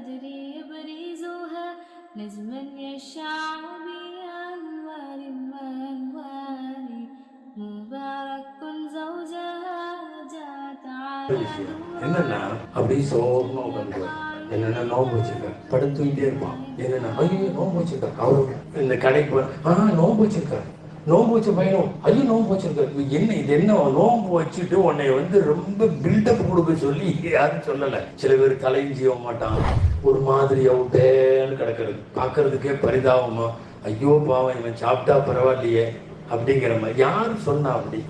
البدر يبرزها نجما يشع بأنوار وأنوار مبارك زوجها جاءت على என்னன்னா அப்படியே சோகமா உட்காந்துருவார். என்னன்னா நோம்பு வச்சிருக்காரு, படம் தூங்கிட்டே இருப்பான். என்னன்னா ஐயோ நோம்பு வச்சிருக்காரு, அவரு இந்த கடைக்கு நோம்பு வச்சிருக்காரு, நோம்பு வச்ச பையனும் ஐயோ நோம்பு வச்சிருக்காரு. என்ன இது, என்ன நோம்பு வச்சுட்டு உன்னை ரொம்ப பில்டப் கொடுக்க சொல்லி யாரும் சொல்லலை. சில பேர் தலையும் செய்ய மாட்டான், ஒரு மாதிரி அவுட்டேன்னு கிடக்கிறது, பார்க்கறதுக்கே பரிதாபமா, ஐயோ பாவம் இவன் சாப்பிட்டா பரவாயில்லையே அப்படிங்கிற மாதிரி. யாரும் சொன்னா அப்படி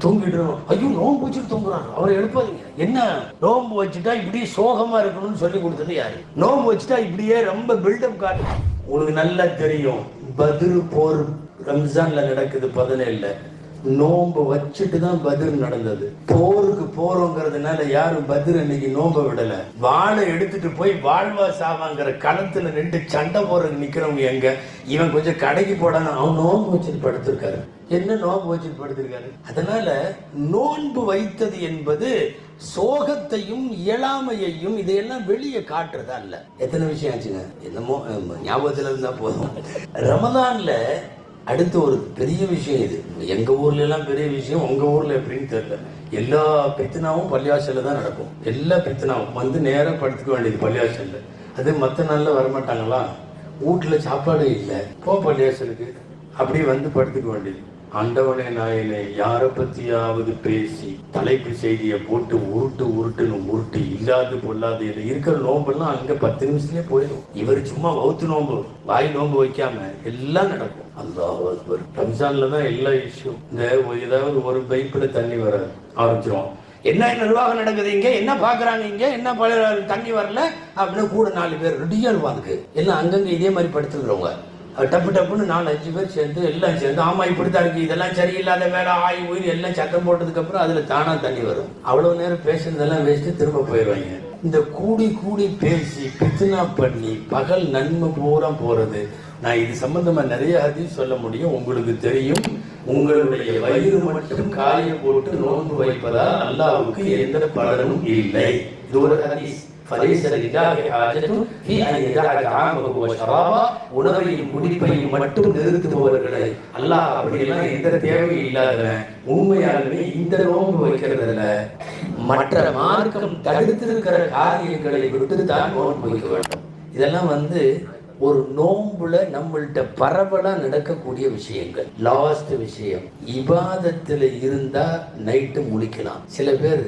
தூங்கிடணும், ஐயோ நோம்பு வச்சுட்டு தூங்குறாங்க, அவரை எழுப்பாதீங்க. என்ன நோம்பு வச்சுட்டா இப்படியே சோகமா இருக்கணும்னு சொல்லி கொடுத்தது யாரு? நோம்பு வச்சுட்டா இப்படியே ரொம்ப பில்டப் காட்டு. உங்களுக்கு நல்லா தெரியும், பத்ர் போர் ரம்ஜான்ல நடக்குது 17. நோம்பு வச்சுட்டு தான் பத்ர் நடந்தது. போருக்கு போறோங்கிறதுனால யாரும் பத்ர் அன்னைக்கு நோம்ப விடல. வாழை எடுத்துட்டு போய் வாழ்வா சாவாங்கிற களத்துல நின்று சண்டை போறதுக்கு நிக்கிறவங்க எங்க? இவன் கொஞ்சம் கடைக்கு போடான்னு அவன் நோன்பு வச்சுட்டு படுத்திருக்காரு. என்ன நோன்பு வச்சுட்டு படுத்திருக்காரு? அதனால நோன்பு வைத்தது என்பது சோகத்தையும் இயலாமையையும் இதையெல்லாம் வெளியே காட்டுறதா இல்ல. எத்தனை விஷயம் ஆச்சுங்க, என்னமோ ஞாபகத்துல இருந்தா போதும். ரமதான்ல அடுத்த ஒரு பெரிய விஷயம் இது. எங்க ஊர்ல எல்லாம் பெரிய விஷயம், உங்க ஊர்ல எப்படின்னு தெரியல. எல்லா பித்தனாவும் பள்ளிவாசல்ல தான் நடக்கும். எல்லா பித்தனாவும் நேரம் படுத்துக்க வேண்டியது பள்ளிவாசல்ல. அது மற்ற நாள்ல வரமாட்டாங்களா? வீட்டுல சாப்பாடு இல்லை, பள்ளிவாசலுக்கு அப்படி படுத்துக்க வேண்டியது. ஆண்டவனே நாயனே, யாரை பத்தியாவது பேசி தலைப்பு செய்தியை போட்டு உருட்டுன்னு உருட்டு இல்லாது பொல்லாது இருக்கிற நோம்பெல்லாம் அங்க 10 நிமிஷத்துலயே போயிடும். இவர் சும்மா வவுத்து நோம்பு வாய் நோம்பு வைக்காம எல்லாம் நடக்கும். அல்லாஹ் அக்பர். ரம்ஜான்ல தான் எல்லா இஷ்யூ. இந்த ஏதாவது ஒரு பைப்புல தண்ணி வர ஆரம்பிச்சிருவோம். என்ன நிர்வாகம் நடக்குது இங்க, என்ன பாக்குறாங்க இங்க, என்ன தண்ணி வரல அப்படின்னு கூட 4 பேர் ரெடியா இருப்பாங்க. எல்லாம் அங்கங்க இதே மாதிரி படுத்துக்கிறவங்க டப்பு டப்புன்னு 4-5 பேர் சேர்ந்து எல்லாம் சேர்ந்து ஆமா இப்படித்தான் இருக்கு, இதெல்லாம் சரியில்லாத வேலை ஆய் உயிர் எல்லாம் சத்தம் போட்டதுக்கு அப்புறம் அதுல தானா தண்ணி வரும். அவ்வளவு நேரம் பேசுறதெல்லாம் வேஸ்ட்டு, திரும்ப போயிடுவாங்க. இந்த கூடி கூடி பேசி பித்னா பண்ணி பகல் நன்மை பூரா போறது. நான் இது சம்பந்தமா நிறைய ஹதீஸ் சொல்ல முடியும், உங்களுக்கு தெரியும். உங்களுடைய வயிறு மட்டும் காய போட்டு நோன்பு வைப்பதால் அல்லாஹ்வுக்கு எந்த பலனும் இல்லை. இது ஒரு ஹதீஸ். உணவையும் குடிப்பையும் மட்டும் நிறுத்துபவர்களை அல்லாஹ் அப்படியெல்லாம் எந்த தேவையும் இல்லாதவன். உண்மையாலுமே இந்த நோன்பு வைக்கிறதுல மற்ற மார்க்கம் தடுத்திருக்கிற காரியங்களை விட்டு தான் நோன்பு வைக்க வேண்டும். இதெல்லாம் ஒரு நோன்புல நம்மள்கிட்ட பரவலா நடக்கக்கூடிய விஷயங்கள். லாஸ்ட் விஷயம், இபாதத்துல இருந்தா நைட்டு முழிக்கலாம். சில பேர்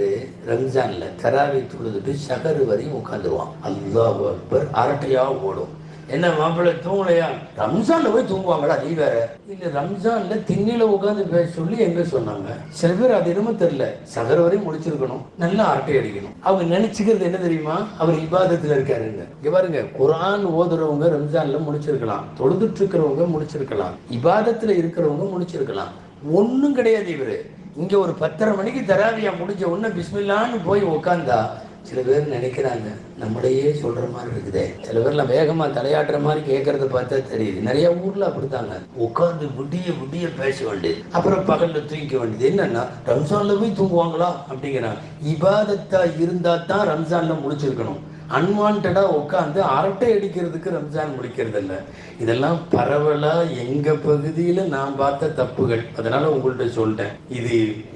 ரம்ஜான்ல தராவி தொழுதுட்டு சகரு வரையும் உட்காந்துருவான். அல்லாஹ் அக்பர், அரட்டையா ஓடும். என்ன மாப்பிள்ளை தூங்கலையா? ரம்ஜான்ல போய் தூங்குவாங்களா? நீ வேற இல்ல. ரம்ஜான்ல திண்ணில உட்காந்து பேச சொல்லி எங்க சொன்னாங்க? சில பேர் அது என்னமோ தெரியல, சகர வரையும் முடிச்சிருக்கணும், நல்லா அரட்டை அடிக்கணும். அவங்க நினைச்சுக்கிறது என்ன தெரியுமா? அவர் இபாதத்துல இருக்காருங்க. இங்க பாருங்க, குர்ஆன் ஓதுறவங்க ரம்ஜான்ல முடிச்சிருக்கலாம், தொழுதுட்டு இருக்கிறவங்க முடிச்சிருக்கலாம், இபாதத்துல இருக்கிறவங்க முடிச்சிருக்கலாம். ஒன்னும் கிடையாது. இவரு இங்க ஒரு 10:30 மணிக்கு தராவியா முடிஞ்ச உடனே பிஸ்மில்லான்னு போய் உட்காந்தா சில பேர் நினைக்கிறாங்க நம்மளையே சொல்ற மாதிரி இருக்குதே. சில பேர்லாம் வேகமா தலையாட்டுற மாதிரி கேட்கறத பார்த்தா தெரியுது. நிறைய ஊர்ல அப்படித்தாங்க, உட்கார்ந்து விடிய விடிய பேச வேண்டியது, அப்புறம் பகல்ல தூங்கிக்க வேண்டியது. என்னன்னா ரம்ஜான்ல போய் தூங்குவாங்களா அப்படிங்கிறாங்க. இபாதத்தா இருந்தா தான் ரம்ஜான்ல முடிச்சிருக்கணும். அன்வான்டா உட்காந்து அரட்டை அடிக்கிறதுக்கு ரம்ஜான் முடிக்கிறது இல்லை. இதெல்லாம் பரவலா எங்க பகுதியில நான் பார்த்த தப்புகள். அதனால உங்கள்கிட்ட சொல்லிட்டேன், இது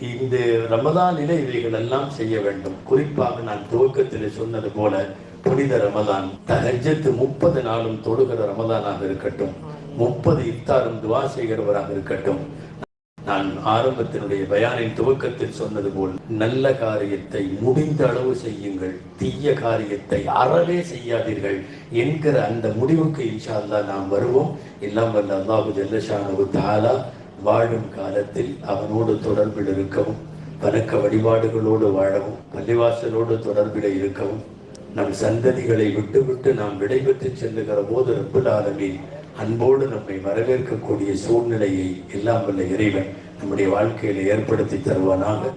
இந்த ரமதானில இவைகள் எல்லாம் செய்ய வேண்டும். குறிப்பாக நான் துவக்கத்தில் சொன்னது போல புனித ரமதான், தஹஜ்ஜத் 30 நாளும் தொழுகிற ரமதானாக இருக்கட்டும், 30 இஃப்தாரும் துவா செய்கிறவராக இருக்கட்டும். நான் ஆரம்பத்தினுடைய பயானின் துவக்கத்தில் சொன்னது போல் நல்ல காரியத்தை முடிந்த அளவு செய்யுங்கள், தீய காரியத்தை அறவே செய்யாதீர்கள் என்கிற அந்த முடிவுக்கு இன்ஷா அல்லாஹ் நாம் வருவோம். எல்லாம் வல்ல அல்லாஹு ஜல்ல ஷானஹு தஆலா வாழும் காலத்தில் அவனோடு தொடர்பில் இருக்கவும், வணக்க வழிபாடுகளோடு வாழவும், பள்ளிவாசலோடு தொடர்பில் இருக்கவும், நம் சந்ததிகளை விட்டு நாம் விடைபெற்று செல்லுகிற போது ரப்புல் ஆலமீன் அன்போடு நம்மை வரவேற்கக்கூடிய சூழ்நிலையை எல்லாம் வல்ல இறைவன் நம்முடைய வாழ்க்கையில ஏற்படுத்தி தருவானாக.